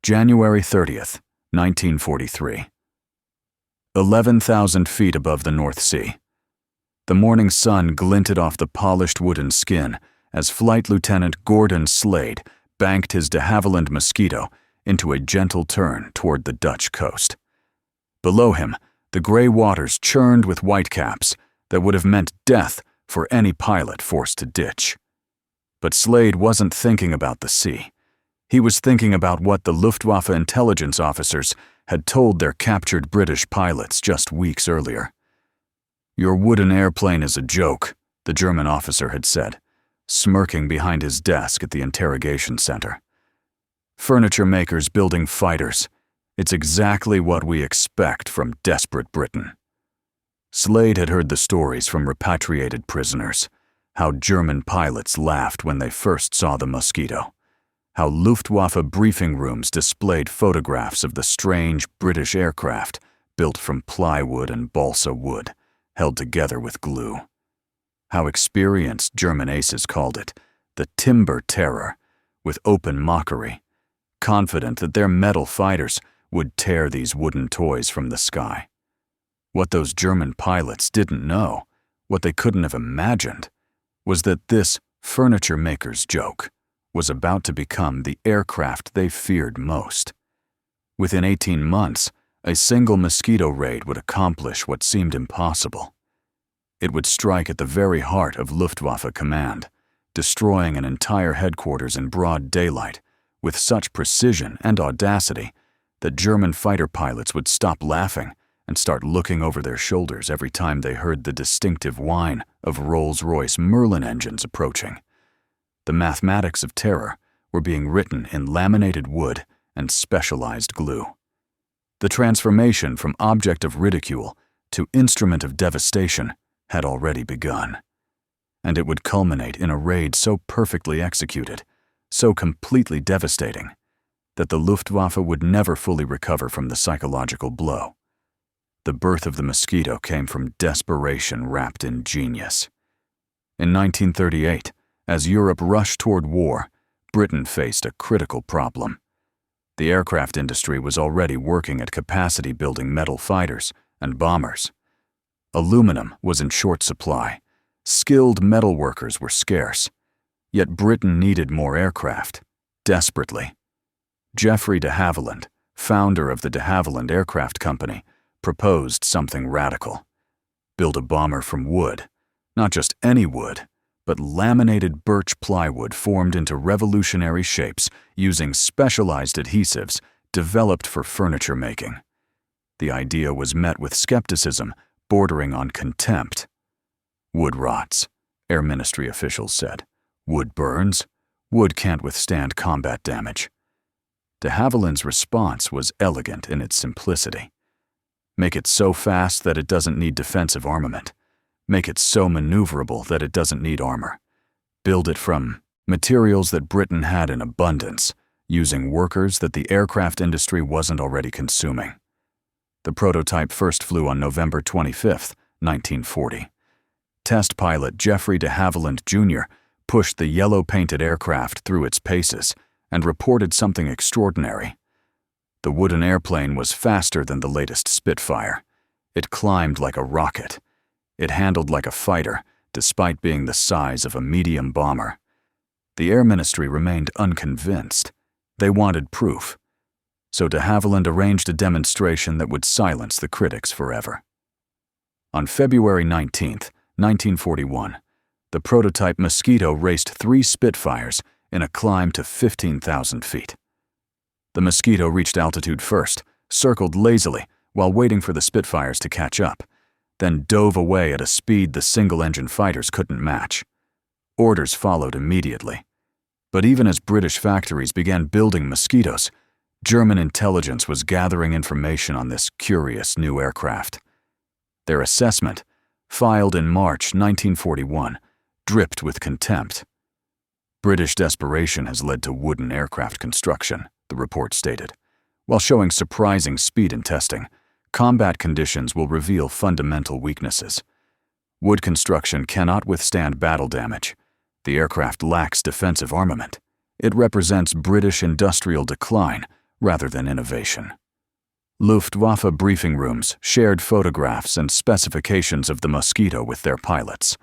January 30th, 1943. 11,000 feet above the North Sea. The morning sun glinted off the polished wooden skin as Flight Lieutenant Gordon Slade banked his de Havilland Mosquito into a gentle turn toward the Dutch coast. Below him, the gray waters churned with whitecaps that would have meant death for any pilot forced to ditch. But Slade wasn't thinking about the sea. He was thinking about what the Luftwaffe intelligence officers had told their captured British pilots just weeks earlier. "Your wooden airplane is a joke," the German officer had said, smirking behind his desk at the interrogation center. "Furniture makers building fighters. It's exactly what we expect from desperate Britain." Slade had heard the stories from repatriated prisoners, how German pilots laughed when they first saw the Mosquito, how Luftwaffe briefing rooms displayed photographs of the strange British aircraft built from plywood and balsa wood, held together with glue. How experienced German aces called it, the timber terror, with open mockery, confident that their metal fighters would tear these wooden toys from the sky. What those German pilots didn't know, what they couldn't have imagined, was that this furniture maker's joke was about to become the aircraft they feared most. Within 18 months, a single Mosquito raid would accomplish what seemed impossible. It would strike at the very heart of Luftwaffe command, destroying an entire headquarters in broad daylight with such precision and audacity that German fighter pilots would stop laughing and start looking over their shoulders every time they heard the distinctive whine of Rolls-Royce Merlin engines approaching. The mathematics of terror were being written in laminated wood and specialized glue. The transformation from object of ridicule to instrument of devastation had already begun, and it would culminate in a raid so perfectly executed, so completely devastating, that the Luftwaffe would never fully recover from the psychological blow. The birth of the Mosquito came from desperation wrapped in genius. In 1938, as Europe rushed toward war, Britain faced a critical problem. The aircraft industry was already working at capacity-building metal fighters and bombers. Aluminum was in short supply. Skilled metal workers were scarce. Yet Britain needed more aircraft, desperately. Geoffrey de Havilland, founder of the de Havilland Aircraft Company, proposed something radical. Build a bomber from wood, not just any wood, but laminated birch plywood formed into revolutionary shapes using specialized adhesives developed for furniture making. The idea was met with skepticism bordering on contempt. "Wood rots," Air Ministry officials said. "Wood burns. Wood can't withstand combat damage." De Havilland's response was elegant in its simplicity. Make it so fast that it doesn't need defensive armament. Make it so maneuverable that it doesn't need armor. Build it from materials that Britain had in abundance, using workers that the aircraft industry wasn't already consuming. The prototype first flew on November 25, 1940. Test pilot Geoffrey de Havilland Jr. pushed the yellow-painted aircraft through its paces and reported something extraordinary. The wooden airplane was faster than the latest Spitfire. It climbed like a rocket. It handled like a fighter, despite being the size of a medium bomber. The Air Ministry remained unconvinced. They wanted proof. So de Havilland arranged a demonstration that would silence the critics forever. On February 19, 1941, the prototype Mosquito raced 3 Spitfires in a climb to 15,000 feet. The Mosquito reached altitude first, circled lazily while waiting for the Spitfires to catch up, then dove away at a speed the single-engine fighters couldn't match. Orders followed immediately. But even as British factories began building Mosquitos, German intelligence was gathering information on this curious new aircraft. Their assessment, filed in March 1941, dripped with contempt. "British desperation has led to wooden aircraft construction," the report stated. "While showing surprising speed in testing, combat conditions will reveal fundamental weaknesses. Wood construction cannot withstand battle damage. The aircraft lacks defensive armament. It represents British industrial decline rather than innovation. Luftwaffe briefing rooms shared photographs and specifications of the Mosquito with their pilots.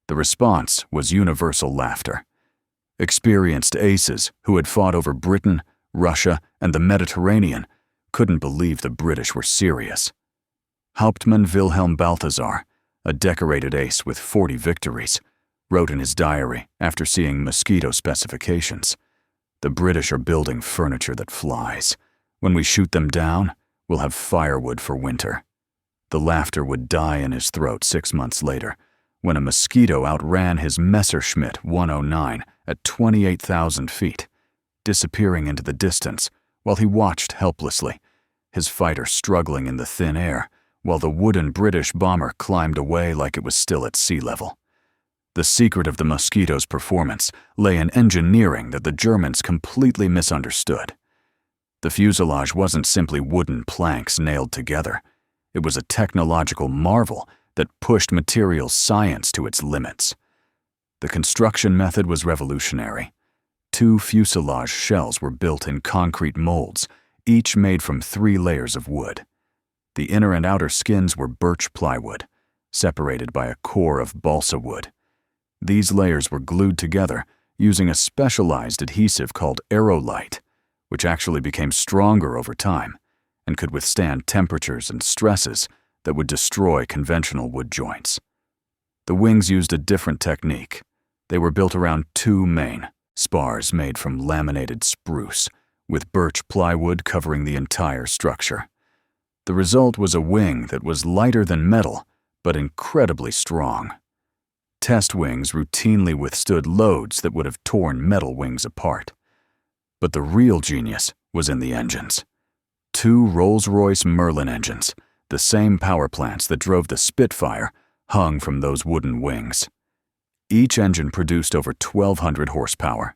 The response was universal laughter. Experienced aces who had fought over Britain, Russia, and the Mediterranean couldn't believe the British were serious. Hauptmann Wilhelm Balthasar, a decorated ace with 40 victories, wrote in his diary after seeing Mosquito specifications, "The British are building furniture that flies. When we shoot them down, we'll have firewood for winter." The laughter would die in his throat 6 months later, when a Mosquito outran his Messerschmitt 109 at 28,000 feet, disappearing into the distance while he watched helplessly, his fighter struggling in the thin air, while the wooden British bomber climbed away like it was still at sea level. The secret of the Mosquito's performance lay in engineering that the Germans completely misunderstood. The fuselage wasn't simply wooden planks nailed together. It was a technological marvel that pushed materials science to its limits. The construction method was revolutionary. 2 fuselage shells were built in concrete molds, each made from 3 layers of wood. The inner and outer skins were birch plywood, separated by a core of balsa wood. These layers were glued together using a specialized adhesive called aerolite, which actually became stronger over time and could withstand temperatures and stresses that would destroy conventional wood joints. The wings used a different technique. They were built around 2 main spars made from laminated spruce, with birch plywood covering the entire structure. The result was a wing that was lighter than metal, but incredibly strong. Test wings routinely withstood loads that would have torn metal wings apart. But the real genius was in the engines. 2 Rolls-Royce Merlin engines, the same power plants that drove the Spitfire, hung from those wooden wings. Each engine produced over 1,200 horsepower.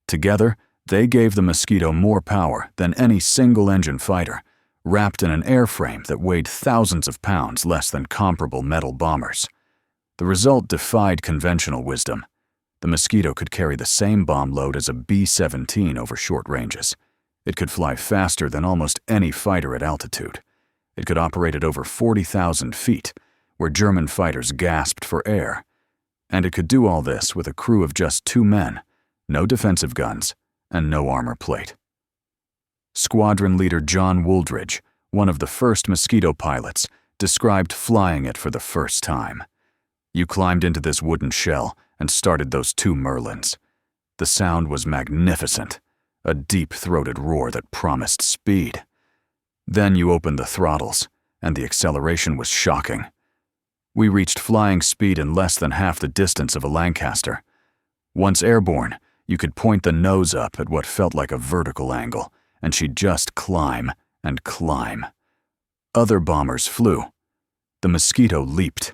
Together, they gave the Mosquito more power than any single-engine fighter, wrapped in an airframe that weighed thousands of pounds less than comparable metal bombers. The result defied conventional wisdom. The Mosquito could carry the same bomb load as a B-17 over short ranges. It could fly faster than almost any fighter at altitude. It could operate at over 40,000 feet, where German fighters gasped for air. And it could do all this with a crew of just 2 men, no defensive guns, and no armor plate. Squadron leader John Wooldridge, one of the first Mosquito pilots, described flying it for the first time. "You climbed into this wooden shell and started those 2 Merlins. The sound was magnificent, a deep-throated roar that promised speed. Then you opened the throttles, and the acceleration was shocking. We reached flying speed in less than half the distance of a Lancaster. Once airborne, you could point the nose up at what felt like a vertical angle, and she'd just climb and climb. Other bombers flew. The Mosquito leaped."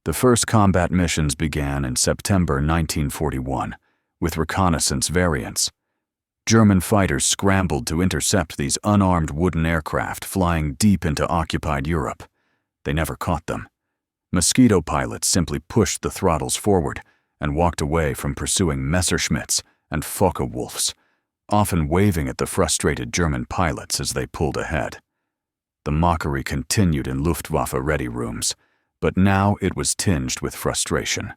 The first combat missions began in September 1941, with reconnaissance variants. German fighters scrambled to intercept these unarmed wooden aircraft flying deep into occupied Europe. They never caught them. Mosquito pilots simply pushed the throttles forward and walked away from pursuing Messerschmitts and Focke-Wulfs, often waving at the frustrated German pilots as they pulled ahead. The mockery continued in Luftwaffe ready rooms, but now it was tinged with frustration.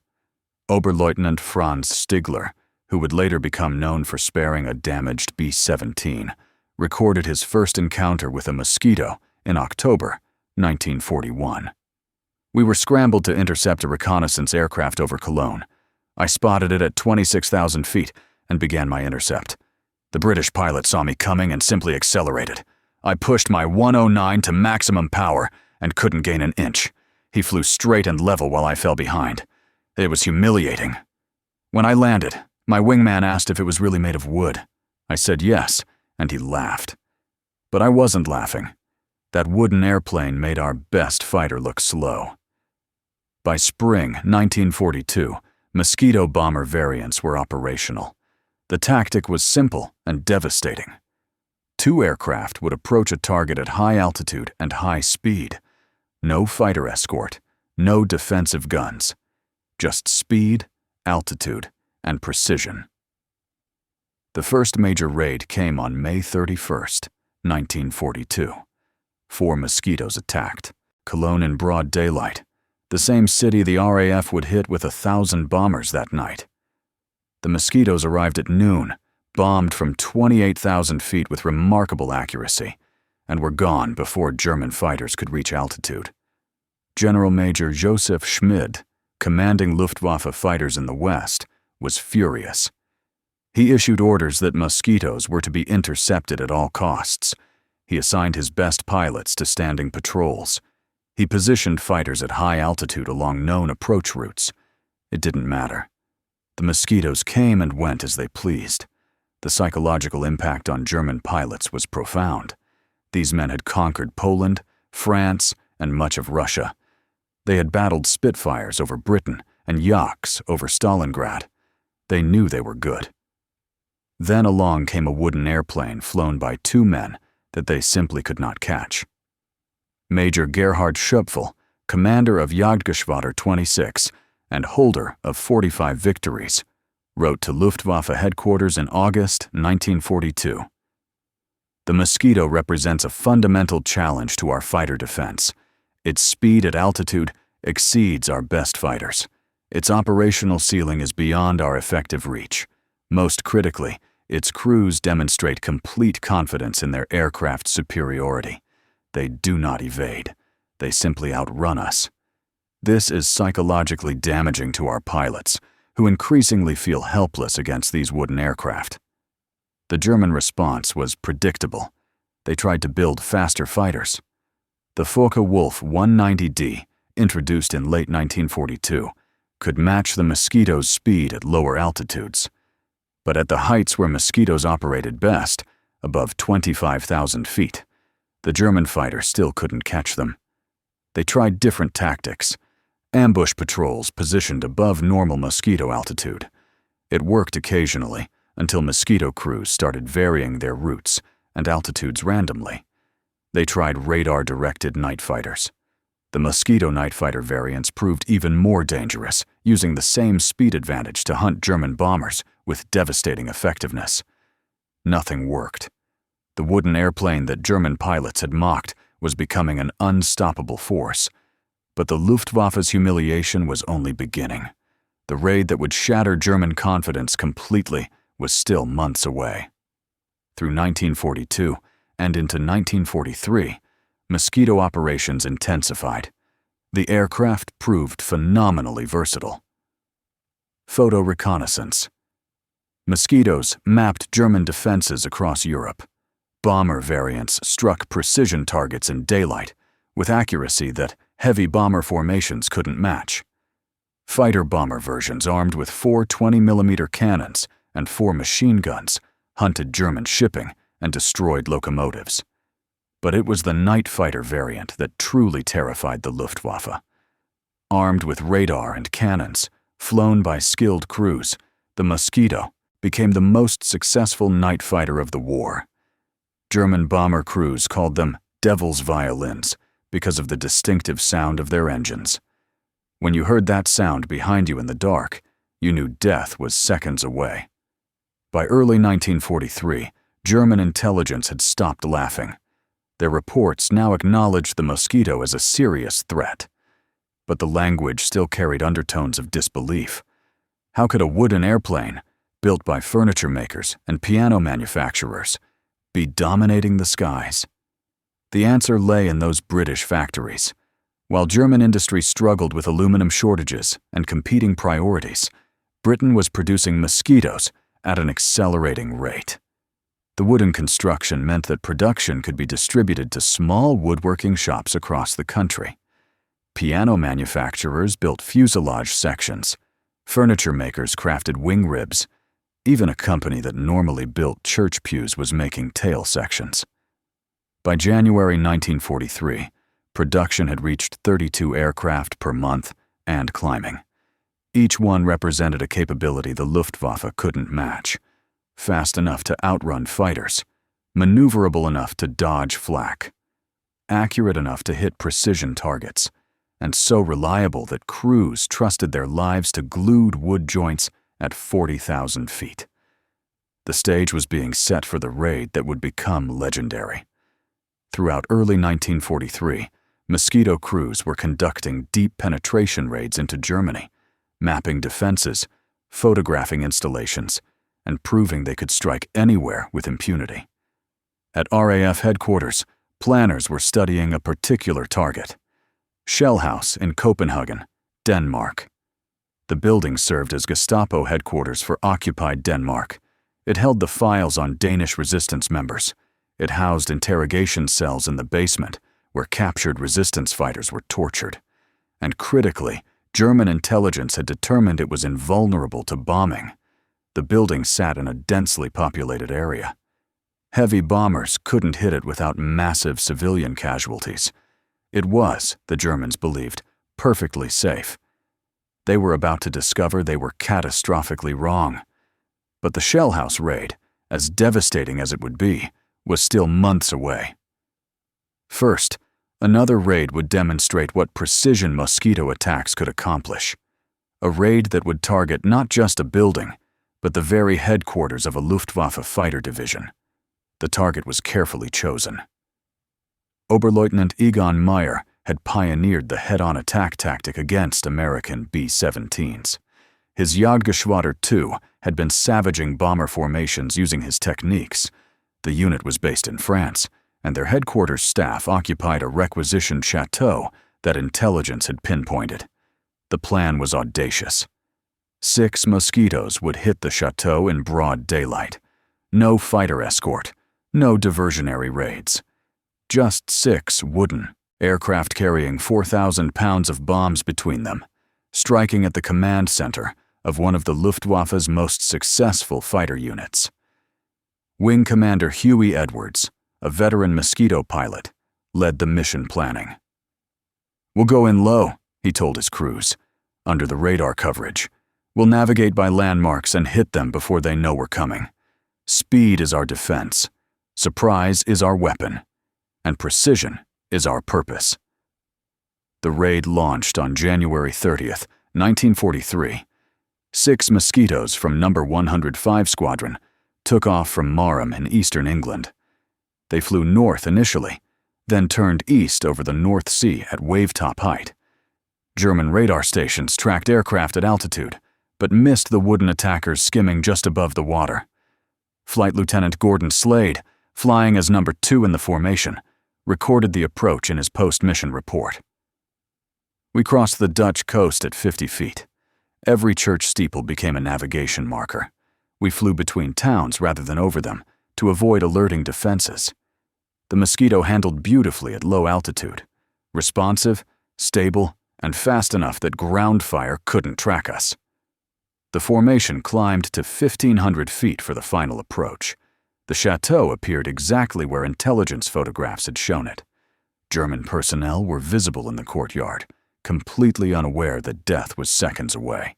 Oberleutnant Franz Stigler, who would later become known for sparing a damaged B-17, recorded his first encounter with a Mosquito in October 1941. "We were scrambled to intercept a reconnaissance aircraft over Cologne. I spotted it at 26,000 feet and began my intercept. The British pilot saw me coming and simply accelerated. I pushed my 109 to maximum power and couldn't gain an inch. He flew straight and level while I fell behind. It was humiliating. When I landed, my wingman asked if it was really made of wood. I said yes, and he laughed. But I wasn't laughing. That wooden airplane made our best fighter look slow." By spring 1942, Mosquito bomber variants were operational. The tactic was simple and devastating. 2 aircraft would approach a target at high altitude and high speed. No fighter escort, no defensive guns. Just speed, altitude, and precision. The first major raid came on May 31st, 1942. 4 Mosquitos attacked Cologne in broad daylight, the same city the RAF would hit with 1,000 bombers that night. The Mosquitos arrived at noon, bombed from 28,000 feet with remarkable accuracy, and were gone before German fighters could reach altitude. General Major Joseph Schmid, commanding Luftwaffe fighters in the west, was furious. He issued orders that Mosquitos were to be intercepted at all costs. He assigned his best pilots to standing patrols. He positioned fighters at high altitude along known approach routes. It didn't matter. The Mosquitos came and went as they pleased. The psychological impact on German pilots was profound. These men had conquered Poland, France, and much of Russia. They had battled Spitfires over Britain and Yaks over Stalingrad. They knew they were good. Then along came a wooden airplane flown by 2 men that they simply could not catch. Major Gerhard Schöpfel, commander of Jagdgeschwader 26 and holder of 45 victories, wrote to Luftwaffe headquarters in August 1942. The Mosquito represents a fundamental challenge to our fighter defense. Its speed at altitude exceeds our best fighters. Its operational ceiling is beyond our effective reach. Most critically, its crews demonstrate complete confidence in their aircraft's superiority. They do not evade. They simply outrun us. This is psychologically damaging to our pilots, who increasingly feel helpless against these wooden aircraft. The German response was predictable. They tried to build faster fighters. The Focke-Wulf 190D, introduced in late 1942, could match the Mosquito's speed at lower altitudes. But at the heights where Mosquitos operated best, above 25,000 feet, the German fighter still couldn't catch them. They tried different tactics. Ambush patrols positioned above normal Mosquito altitude. It worked occasionally until Mosquito crews started varying their routes and altitudes randomly. They tried radar-directed night fighters. The Mosquito night fighter variants proved even more dangerous, using the same speed advantage to hunt German bombers with devastating effectiveness. Nothing worked. The wooden airplane that German pilots had mocked was becoming an unstoppable force. But the Luftwaffe's humiliation was only beginning. The raid that would shatter German confidence completely was still months away. Through 1942 and into 1943, Mosquito operations intensified. The aircraft proved phenomenally versatile. Photo reconnaissance. Mosquitos mapped German defenses across Europe. Bomber variants struck precision targets in daylight with accuracy that heavy bomber formations couldn't match. Fighter bomber versions armed with 4 20mm cannons and 4 machine guns hunted German shipping and destroyed locomotives. But it was the night fighter variant that truly terrified the Luftwaffe. Armed with radar and cannons, flown by skilled crews, the Mosquito became the most successful night fighter of the war. German bomber crews called them Devil's Violins because of the distinctive sound of their engines. When you heard that sound behind you in the dark, you knew death was seconds away. By early 1943, German intelligence had stopped laughing. Their reports now acknowledged the Mosquito as a serious threat. But the language still carried undertones of disbelief. How could a wooden airplane, built by furniture makers and piano manufacturers, be dominating the skies? The answer lay in those British factories. While German industry struggled with aluminum shortages and competing priorities, Britain was producing Mosquitos at an accelerating rate. The wooden construction meant that production could be distributed to small woodworking shops across the country. Piano manufacturers built fuselage sections. Furniture makers crafted wing ribs. Even a company that normally built church pews was making tail sections. By January 1943, production had reached 32 aircraft per month and climbing. Each one represented a capability the Luftwaffe couldn't match. Fast enough to outrun fighters, maneuverable enough to dodge flak, accurate enough to hit precision targets, and so reliable that crews trusted their lives to glued wood joints at 40,000 feet. The stage was being set for the raid that would become legendary. Throughout early 1943, Mosquito crews were conducting deep penetration raids into Germany, mapping defenses, photographing installations, and proving they could strike anywhere with impunity. At RAF headquarters, planners were studying a particular target: Shell House in Copenhagen, Denmark. The building served as Gestapo headquarters for occupied Denmark. It held the files on Danish resistance members. It housed interrogation cells in the basement, where captured resistance fighters were tortured. And critically, German intelligence had determined it was invulnerable to bombing. The building sat in a densely populated area. Heavy bombers couldn't hit it without massive civilian casualties. It was, the Germans believed, perfectly safe. They were about to discover they were catastrophically wrong. But the Shell House raid, as devastating as it would be, was still months away. First, another raid would demonstrate what precision Mosquito attacks could accomplish. A raid that would target not just a building, but the very headquarters of a Luftwaffe fighter division. The target was carefully chosen. Oberleutnant Egon Meyer had pioneered the head-on attack tactic against American B-17s. His Jagdgeschwader II had been savaging bomber formations using his techniques. The unit was based in France, and their headquarters staff occupied a requisitioned chateau that intelligence had pinpointed. The plan was audacious. 6 Mosquitos would hit the chateau in broad daylight. No fighter escort, no diversionary raids. Just 6 wooden aircraft carrying 4,000 pounds of bombs between them, striking at the command center of one of the Luftwaffe's most successful fighter units. Wing Commander Huey Edwards, a veteran Mosquito pilot, led the mission planning. "We'll go in low," he told his crews, "under the radar coverage. We'll navigate by landmarks and hit them before they know we're coming. Speed is our defense, surprise is our weapon, and precision is our purpose." The raid launched on January 30th, 1943. 6 Mosquitos from No. 105 Squadron took off from Marham in eastern England. They flew north initially, then turned east over the North Sea at wave-top height. German radar stations tracked aircraft at altitude, but missed the wooden attackers skimming just above the water. Flight Lieutenant Gordon Slade, flying as No. 2 in the formation, recorded the approach in his post-mission report. "We crossed the Dutch coast at 50 feet. Every church steeple became a navigation marker. We flew between towns rather than over them to avoid alerting defenses. The Mosquito handled beautifully at low altitude, responsive, stable, and fast enough that ground fire couldn't track us." The formation climbed to 1,500 feet for the final approach. The chateau appeared exactly where intelligence photographs had shown it. German personnel were visible in the courtyard, completely unaware that death was seconds away.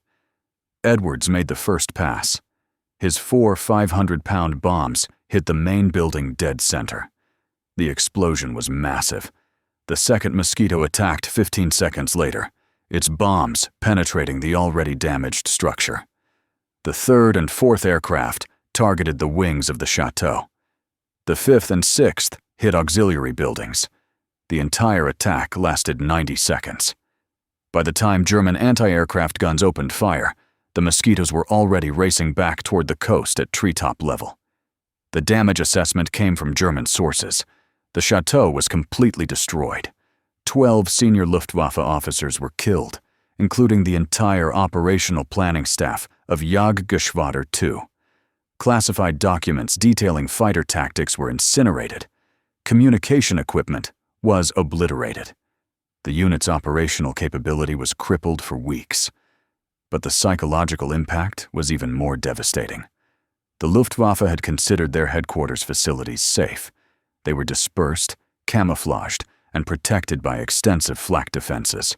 Edwards made the first pass. His 4 500-pound bombs hit the main building dead center. The explosion was massive. The second Mosquito attacked 15 seconds later, its bombs penetrating the already damaged structure. The third and fourth aircraft targeted the wings of the chateau. The fifth and sixth hit auxiliary buildings. The entire attack lasted 90 seconds. By the time German anti-aircraft guns opened fire, the Mosquitos were already racing back toward the coast at treetop level. The damage assessment came from German sources. The chateau was completely destroyed. 12 senior Luftwaffe officers were killed, including the entire operational planning staff of Jagdgeschwader II. Classified documents detailing fighter tactics were incinerated. Communication equipment was obliterated. The unit's operational capability was crippled for weeks. But the psychological impact was even more devastating. The Luftwaffe had considered their headquarters facilities safe. They were dispersed, camouflaged, and protected by extensive flak defenses.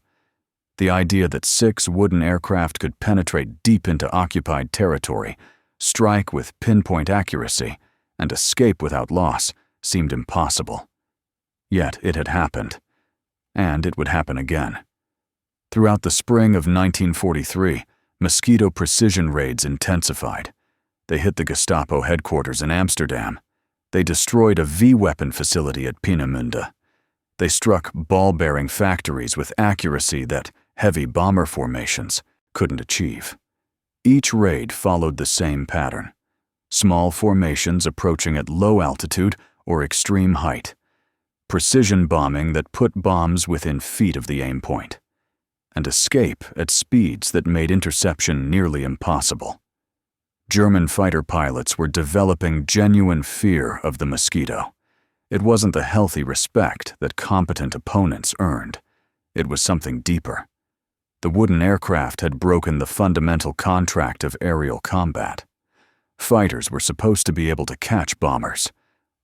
The idea that 6 wooden aircraft could penetrate deep into occupied territory, strike with pinpoint accuracy, and escape without loss seemed impossible. Yet it had happened. And it would happen again. Throughout the spring of 1943, Mosquito precision raids intensified. They hit the Gestapo headquarters in Amsterdam. They destroyed a V-weapon facility at Peenemünde. They struck ball-bearing factories with accuracy that heavy bomber formations couldn't achieve. Each raid followed the same pattern: small formations approaching at low altitude or extreme height, precision bombing that put bombs within feet of the aim point, and escape at speeds that made interception nearly impossible. German fighter pilots were developing genuine fear of the Mosquito. It wasn't the healthy respect that competent opponents earned. It was something deeper. The wooden aircraft had broken the fundamental contract of aerial combat. Fighters were supposed to be able to catch bombers.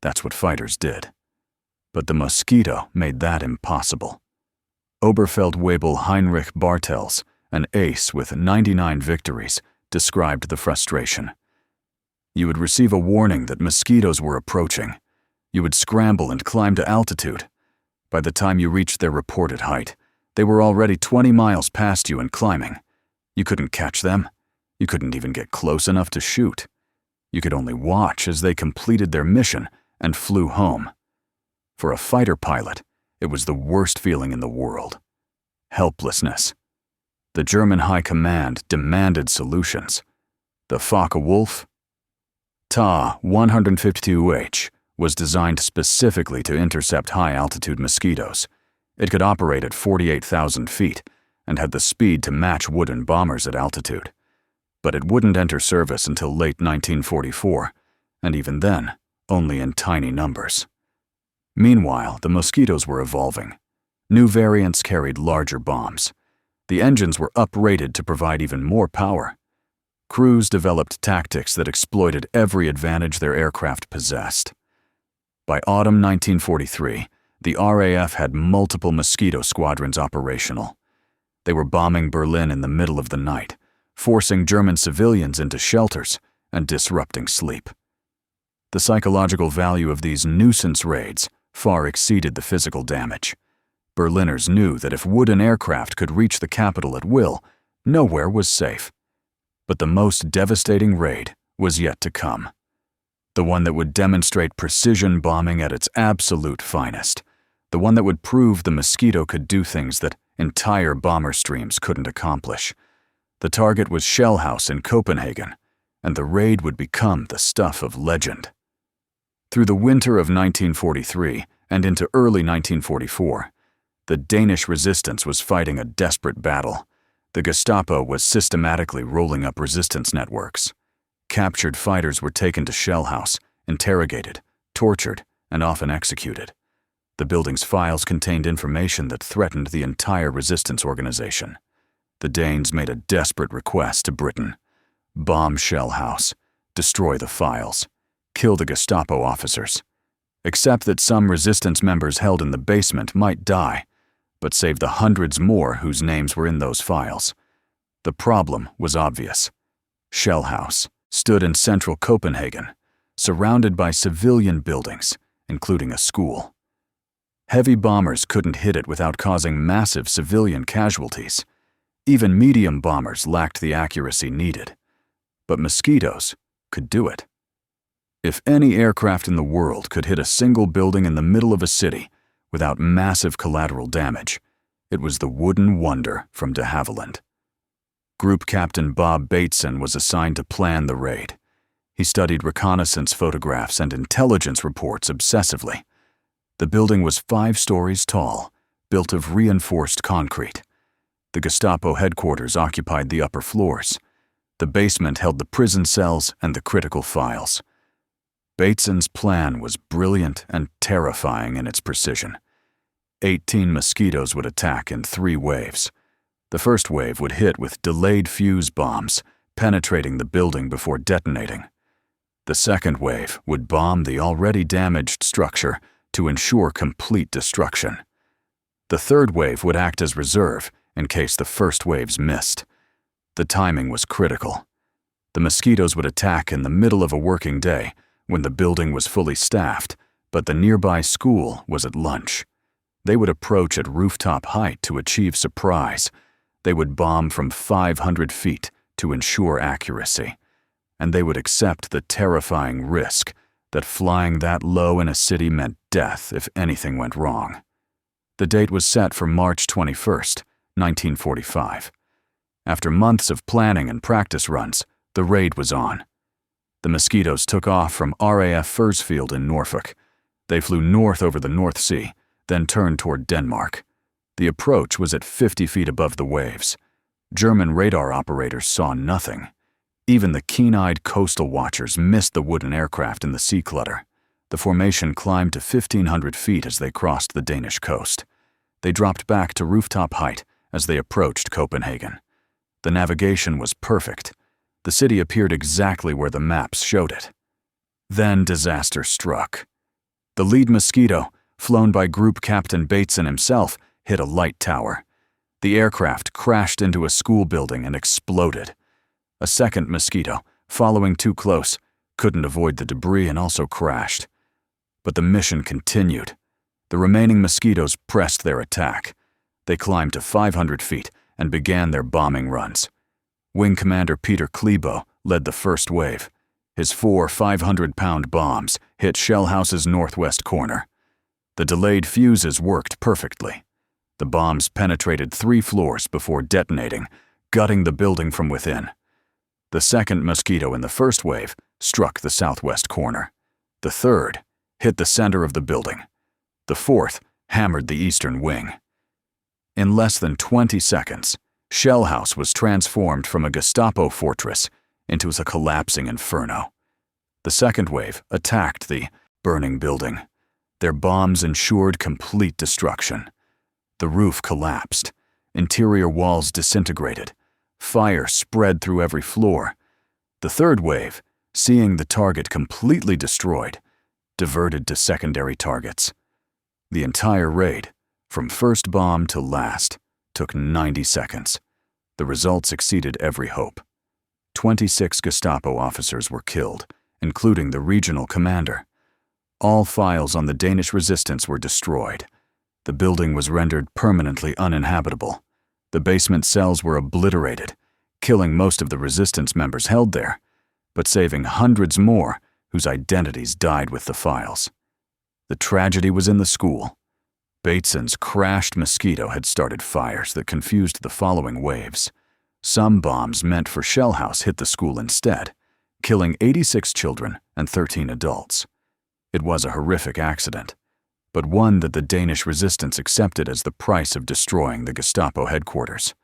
That's what fighters did. But the Mosquito made that impossible. Oberfeldwebel Heinrich Bartels, an ace with 99 victories, described the frustration. You would receive a warning that mosquitoes were approaching. You would scramble and climb to altitude. By the time you reached their reported height, they were already 20 miles past you and climbing. You couldn't catch them. You couldn't even get close enough to shoot. You could only watch as they completed their mission and flew home. For a fighter pilot, it was the worst feeling in the world. Helplessness. The German High Command demanded solutions. The Focke-Wulf Ta-152H was designed specifically to intercept high-altitude mosquitoes. It could operate at 48,000 feet and had the speed to match wooden bombers at altitude. But it wouldn't enter service until late 1944, and even then, only in tiny numbers. Meanwhile, the Mosquitos were evolving. New variants carried larger bombs. The engines were uprated to provide even more power. Crews developed tactics that exploited every advantage their aircraft possessed. By autumn 1943, the RAF had multiple Mosquito squadrons operational. They were bombing Berlin in the middle of the night, forcing German civilians into shelters and disrupting sleep. The psychological value of these nuisance raids far exceeded the physical damage. Berliners knew that if wooden aircraft could reach the capital at will, nowhere was safe. But the most devastating raid was yet to come. The one that would demonstrate precision bombing at its absolute finest. The one that would prove the Mosquito could do things that entire bomber streams couldn't accomplish. The target was Shell House in Copenhagen, and the raid would become the stuff of legend. Through the winter of 1943 and into early 1944, the Danish resistance was fighting a desperate battle. The Gestapo was systematically rolling up resistance networks. Captured fighters were taken to Shell House, interrogated, tortured, and often executed. The building's files contained information that threatened the entire resistance organization. The Danes made a desperate request to Britain: bomb Shell House, destroy the files, kill the Gestapo officers. Accept that some resistance members held in the basement might die, but save the hundreds more whose names were in those files. The problem was obvious. Shell House stood in central Copenhagen, surrounded by civilian buildings, including a school. Heavy bombers couldn't hit it without causing massive civilian casualties. Even medium bombers lacked the accuracy needed. But Mosquitos could do it. If any aircraft in the world could hit a single building in the middle of a city without massive collateral damage, it was the wooden wonder from de Havilland. Group Captain Bob Bateson was assigned to plan the raid. He studied reconnaissance photographs and intelligence reports obsessively. The building was 5 stories tall, built of reinforced concrete. The Gestapo headquarters occupied the upper floors. The basement held the prison cells and the critical files. Bateson's plan was brilliant and terrifying in its precision. 18 Mosquitos would attack in 3 waves. The first wave would hit with delayed fuse bombs, penetrating the building before detonating. The second wave would bomb the already damaged structure to ensure complete destruction. The third wave would act as reserve in case the first waves missed. The timing was critical. The Mosquitos would attack in the middle of a working day when the building was fully staffed, but the nearby school was at lunch. They would approach at rooftop height to achieve surprise. They would bomb from 500 feet to ensure accuracy. and they would accept the terrifying risk that flying that low in a city meant death if anything went wrong. The date was set for March 21st, 1945. After months of planning and practice runs, the raid was on. The Mosquitos took off from RAF Fursfield in Norfolk. They flew north over the North Sea, then turned toward Denmark. The approach was at 50 feet above the waves. German radar operators saw nothing. Even the keen-eyed coastal watchers missed the wooden aircraft in the sea clutter. The formation climbed to 1,500 feet as they crossed the Danish coast. They dropped back to rooftop height as they approached Copenhagen. The navigation was perfect. The city appeared exactly where the maps showed it. Then disaster struck. The lead Mosquito, flown by Group Captain Bateson himself, hit a light tower. The aircraft crashed into a school building and exploded. A second Mosquito, following too close, couldn't avoid the debris and also crashed. But the mission continued. The remaining Mosquitos pressed their attack. They climbed to 500 feet and began their bombing runs. Wing Commander Peter Klebo led the first wave. His 4 500-pound bombs hit Shell House's northwest corner. The delayed fuses worked perfectly. The bombs penetrated 3 floors before detonating, gutting the building from within. The second Mosquito in the first wave struck the southwest corner. The third hit the center of the building. The fourth hammered the eastern wing. In less than 20 seconds, Shell House was transformed from a Gestapo fortress into a collapsing inferno. The second wave attacked the burning building. Their bombs ensured complete destruction. The roof collapsed. Interior walls disintegrated. Fire spread through every floor. The third wave, seeing the target completely destroyed, diverted to secondary targets. The entire raid, from first bomb to last, took 90 seconds. The results exceeded every hope. 26 Gestapo officers were killed, including the regional commander. All files on the Danish resistance were destroyed. The building was rendered permanently uninhabitable. The basement cells were obliterated, killing most of the resistance members held there, but saving hundreds more whose identities died with the files. The tragedy was in the school. Bateson's crashed Mosquito had started fires that confused the following waves. Some bombs meant for Shell House hit the school instead, killing 86 children and 13 adults. It was a horrific accident, but one that the Danish resistance accepted as the price of destroying the Gestapo headquarters.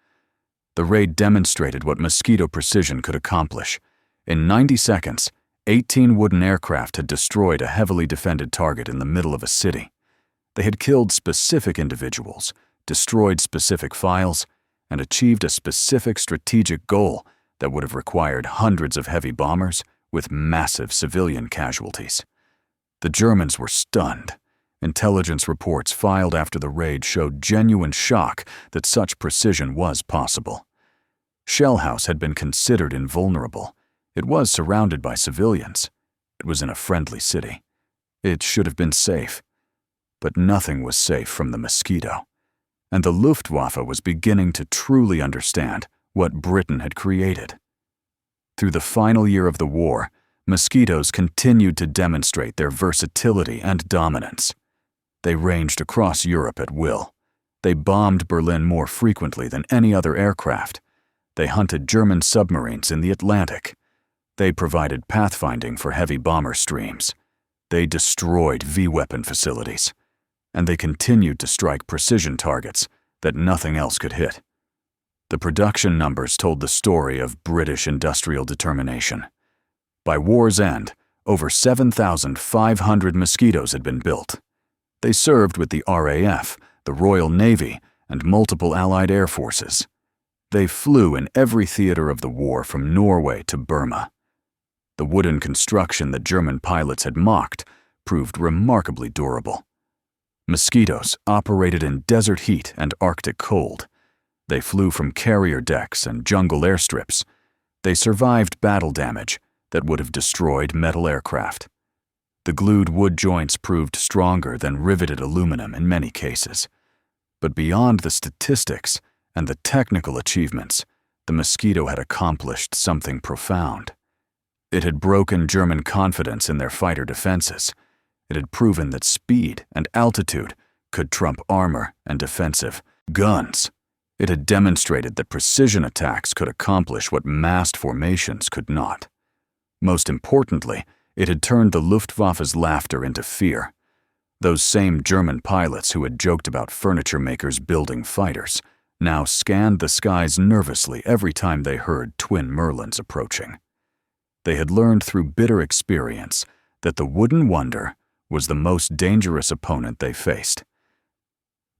The raid demonstrated what Mosquito precision could accomplish. In 90 seconds, 18 wooden aircraft had destroyed a heavily defended target in the middle of a city. They had killed specific individuals, destroyed specific files, and achieved a specific strategic goal that would have required hundreds of heavy bombers with massive civilian casualties. The Germans were stunned. Intelligence reports filed after the raid showed genuine shock that such precision was possible. Shell House had been considered invulnerable. It was surrounded by civilians. It was in a friendly city. It should have been safe. But nothing was safe from the Mosquito. And the Luftwaffe was beginning to truly understand what Britain had created. Through the final year of the war, Mosquitos continued to demonstrate their versatility and dominance. They ranged across Europe at will. They bombed Berlin more frequently than any other aircraft. They hunted German submarines in the Atlantic. They provided pathfinding for heavy bomber streams. They destroyed V-weapon facilities. And they continued to strike precision targets that nothing else could hit. The production numbers told the story of British industrial determination. By war's end, over 7,500 Mosquitos had been built. They served with the RAF, the Royal Navy, and multiple Allied air forces. They flew in every theater of the war from Norway to Burma. The wooden construction that German pilots had mocked proved remarkably durable. Mosquitos operated in desert heat and Arctic cold. They flew from carrier decks and jungle airstrips. They survived battle damage that would have destroyed metal aircraft. The glued wood joints proved stronger than riveted aluminum in many cases. But beyond the statistics and the technical achievements, the Mosquito had accomplished something profound. It had broken German confidence in their fighter defenses. It had proven that speed and altitude could trump armor and defensive guns. It had demonstrated that precision attacks could accomplish what massed formations could not. Most importantly, it had turned the Luftwaffe's laughter into fear. Those same German pilots who had joked about furniture makers building fighters now scanned the skies nervously every time they heard twin Merlins approaching. They had learned through bitter experience that the Wooden Wonder was the most dangerous opponent they faced.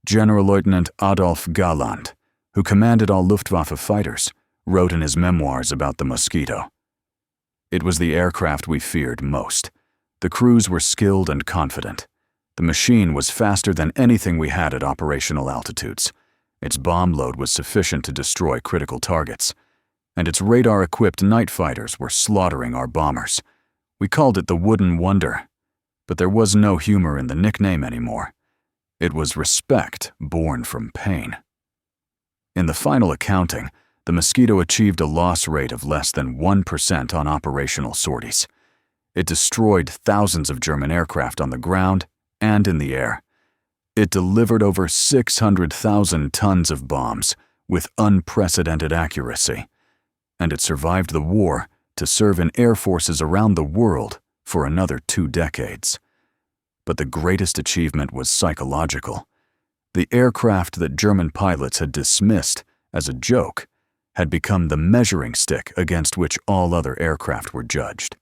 Generalleutnant Adolf Galland, who commanded all Luftwaffe fighters, wrote in his memoirs about the Mosquito. It was the aircraft we feared most. The crews were skilled and confident. The machine was faster than anything we had at operational altitudes. Its bomb load was sufficient to destroy critical targets, and its radar-equipped night fighters were slaughtering our bombers. We called it the Wooden Wonder, but there was no humor in the nickname anymore. It was respect born from pain. In the final accounting, the Mosquito achieved a loss rate of less than 1% on operational sorties. It destroyed thousands of German aircraft on the ground and in the air. It delivered over 600,000 tons of bombs with unprecedented accuracy, and it survived the war to serve in air forces around the world for another 2 decades. But the greatest achievement was psychological. The aircraft that German pilots had dismissed as a joke had become the measuring stick against which all other aircraft were judged.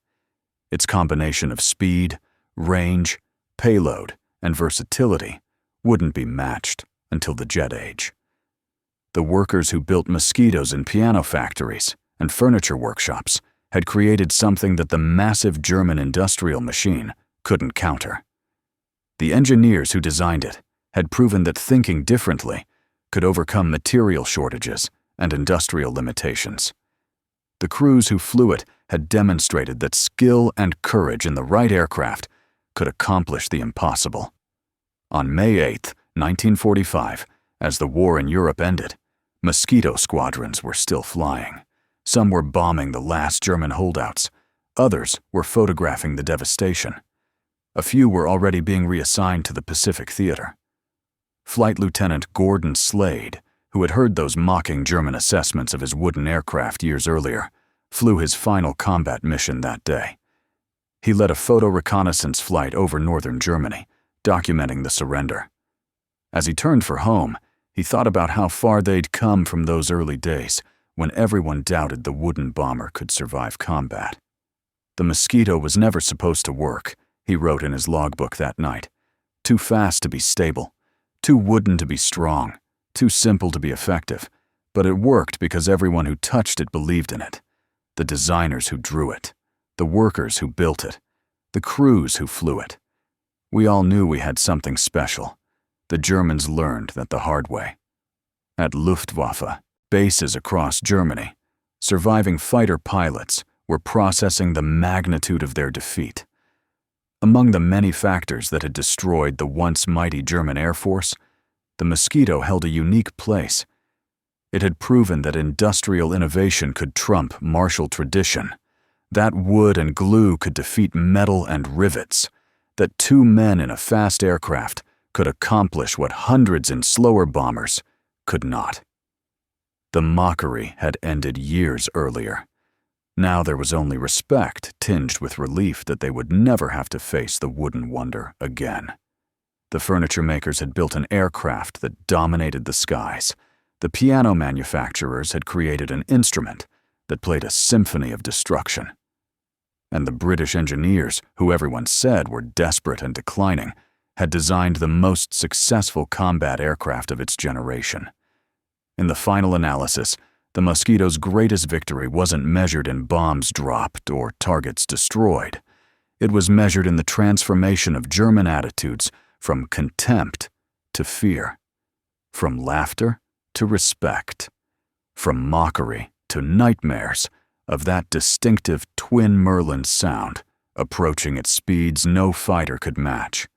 Its combination of speed, range, payload, and versatility wouldn't be matched until the jet age. The workers who built Mosquitos in piano factories and furniture workshops had created something that the massive German industrial machine couldn't counter. The engineers who designed it had proven that thinking differently could overcome material shortages and industrial limitations. The crews who flew it had demonstrated that skill and courage in the right aircraft could accomplish the impossible. On May 8, 1945, as the war in Europe ended, Mosquito squadrons were still flying. Some were bombing the last German holdouts. Others were photographing the devastation. A few were already being reassigned to the Pacific Theater. Flight Lieutenant Gordon Slade, who had heard those mocking German assessments of his wooden aircraft years earlier, flew his final combat mission that day. He led a photo reconnaissance flight over northern Germany, documenting the surrender. As he turned for home, he thought about how far they'd come from those early days when everyone doubted the wooden bomber could survive combat. The Mosquito was never supposed to work, he wrote in his logbook that night. Too fast to be stable, too wooden to be strong, too simple to be effective, but it worked because everyone who touched it believed in it. The designers who drew it, the workers who built it, the crews who flew it. We all knew we had something special. The Germans learned that the hard way. At Luftwaffe, bases across Germany, surviving fighter pilots were processing the magnitude of their defeat. Among the many factors that had destroyed the once mighty German Air Force, the Mosquito held a unique place. It had proven that industrial innovation could trump martial tradition, that wood and glue could defeat metal and rivets, that 2 men in a fast aircraft could accomplish what hundreds in slower bombers could not. The mockery had ended years earlier. Now there was only respect tinged with relief that they would never have to face the Wooden Wonder again. The furniture makers had built an aircraft that dominated the skies. The piano manufacturers had created an instrument that played a symphony of destruction. And the British engineers, who everyone said were desperate and declining, had designed the most successful combat aircraft of its generation. In the final analysis, the Mosquito's greatest victory wasn't measured in bombs dropped or targets destroyed. It was measured in the transformation of German attitudes from contempt to fear, from laughter to respect, from mockery to nightmares of that distinctive twin Merlin sound approaching at speeds no fighter could match.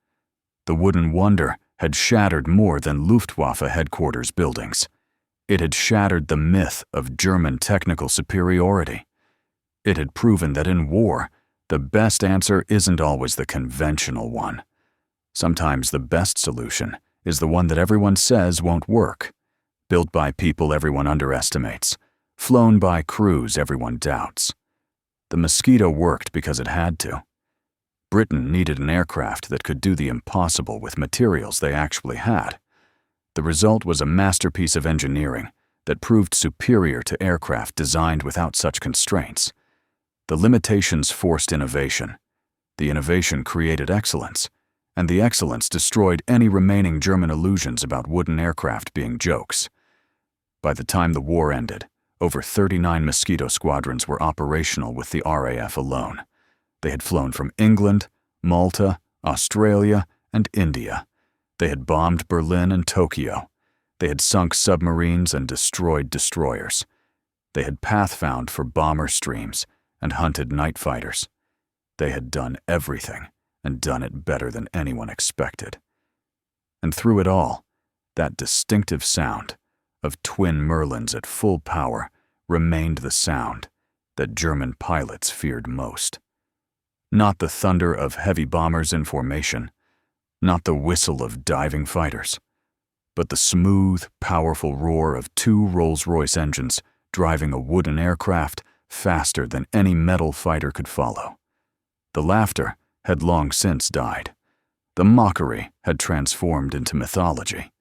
The Wooden Wonder had shattered more than Luftwaffe headquarters buildings. It had shattered the myth of German technical superiority. It had proven that in war, the best answer isn't always the conventional one. Sometimes the best solution is the one that everyone says won't work, built by people everyone underestimates, flown by crews everyone doubts. The Mosquito worked because it had to. Britain needed an aircraft that could do the impossible with materials they actually had. The result was a masterpiece of engineering that proved superior to aircraft designed without such constraints. The limitations forced innovation. The innovation created excellence, and the excellence destroyed any remaining German illusions about wooden aircraft being jokes. By the time the war ended, over 39 Mosquito squadrons were operational with the RAF alone. They had flown from England, Malta, Australia, and India. They had bombed Berlin and Tokyo. They had sunk submarines and destroyed destroyers. They had pathfound for bomber streams and hunted night fighters. They had done everything and done it better than anyone expected. And through it all, that distinctive sound of twin Merlins at full power remained the sound that German pilots feared most. Not the thunder of heavy bombers in formation, not the whistle of diving fighters, but the smooth, powerful roar of two Rolls-Royce engines driving a wooden aircraft faster than any metal fighter could follow. The laughter had long since died. The mockery had transformed into mythology.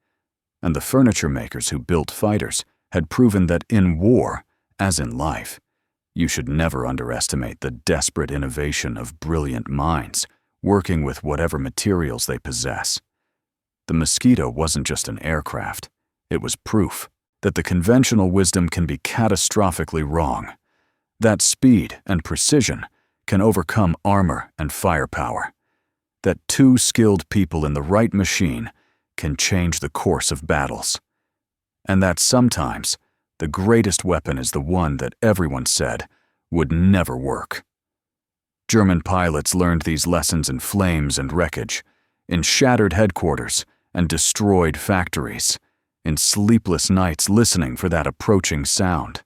And the furniture makers who built fighters had proven that in war, as in life, you should never underestimate the desperate innovation of brilliant minds working with whatever materials they possess. The Mosquito wasn't just an aircraft. It was proof that the conventional wisdom can be catastrophically wrong, that speed and precision can overcome armor and firepower, that two skilled people in the right machine can change the course of battles, and that sometimes the greatest weapon is the one that everyone said would never work. German pilots learned these lessons in flames and wreckage, in shattered headquarters and destroyed factories, in sleepless nights listening for that approaching sound,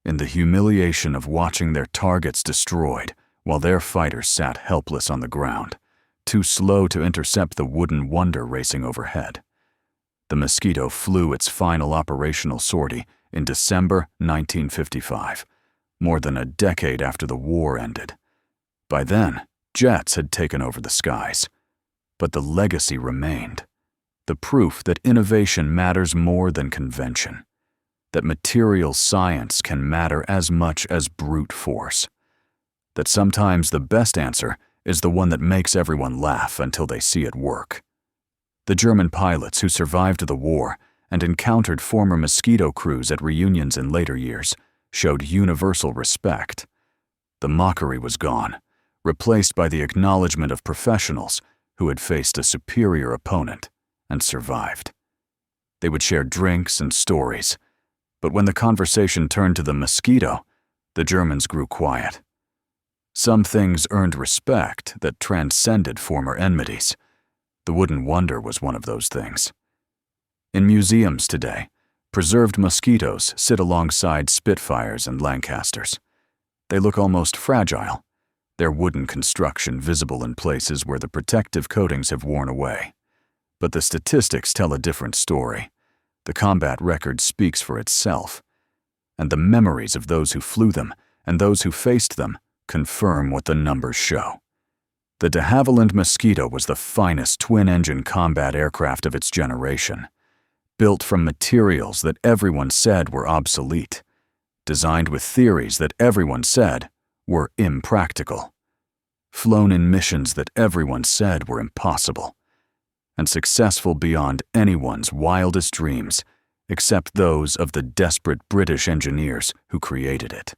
in the humiliation of watching their targets destroyed while their fighters sat helpless on the ground, too slow to intercept the wooden wonder racing overhead. The Mosquito flew its final operational sortie in December 1955, more than a decade after the war ended. By then, jets had taken over the skies, but the legacy remained, the proof that innovation matters more than convention, that material science can matter as much as brute force, that sometimes the best answer is the one that makes everyone laugh until they see it work. The German pilots who survived the war and encountered former Mosquito crews at reunions in later years showed universal respect. The mockery was gone, replaced by the acknowledgement of professionals who had faced a superior opponent and survived. They would share drinks and stories, but when the conversation turned to the Mosquito, the Germans grew quiet. Some things earned respect that transcended former enmities. The wooden wonder was one of those things. In museums today, preserved Mosquitos sit alongside Spitfires and Lancasters. They look almost fragile, their wooden construction visible in places where the protective coatings have worn away. But the statistics tell a different story. The combat record speaks for itself, and the memories of those who flew them and those who faced them confirm what the numbers show. The de Havilland Mosquito was the finest twin-engine combat aircraft of its generation, built from materials that everyone said were obsolete, designed with theories that everyone said were impractical, flown in missions that everyone said were impossible, and successful beyond anyone's wildest dreams, except those of the desperate British engineers who created it.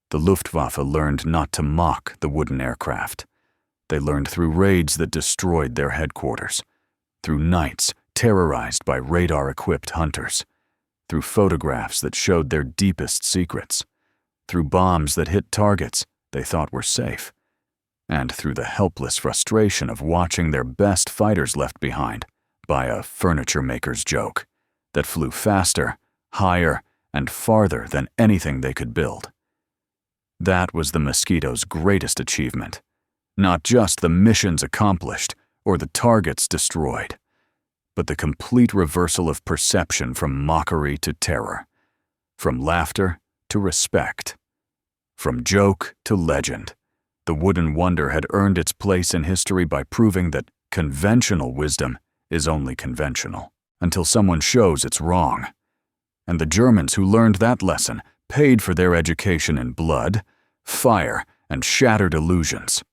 The Luftwaffe learned not to mock the wooden aircraft. They learned through raids that destroyed their headquarters, through nights terrorized by radar-equipped hunters, through photographs that showed their deepest secrets, through bombs that hit targets they thought were safe, and through the helpless frustration of watching their best fighters left behind by a furniture maker's joke that flew faster, higher, and farther than anything they could build. That was the Mosquito's greatest achievement. Not just the missions accomplished or the targets destroyed, but the complete reversal of perception from mockery to terror, from laughter to respect, from joke to legend. The wooden wonder had earned its place in history by proving that conventional wisdom is only conventional until someone shows it's wrong. And the Germans who learned that lesson paid for their education in blood, fire, and shattered illusions.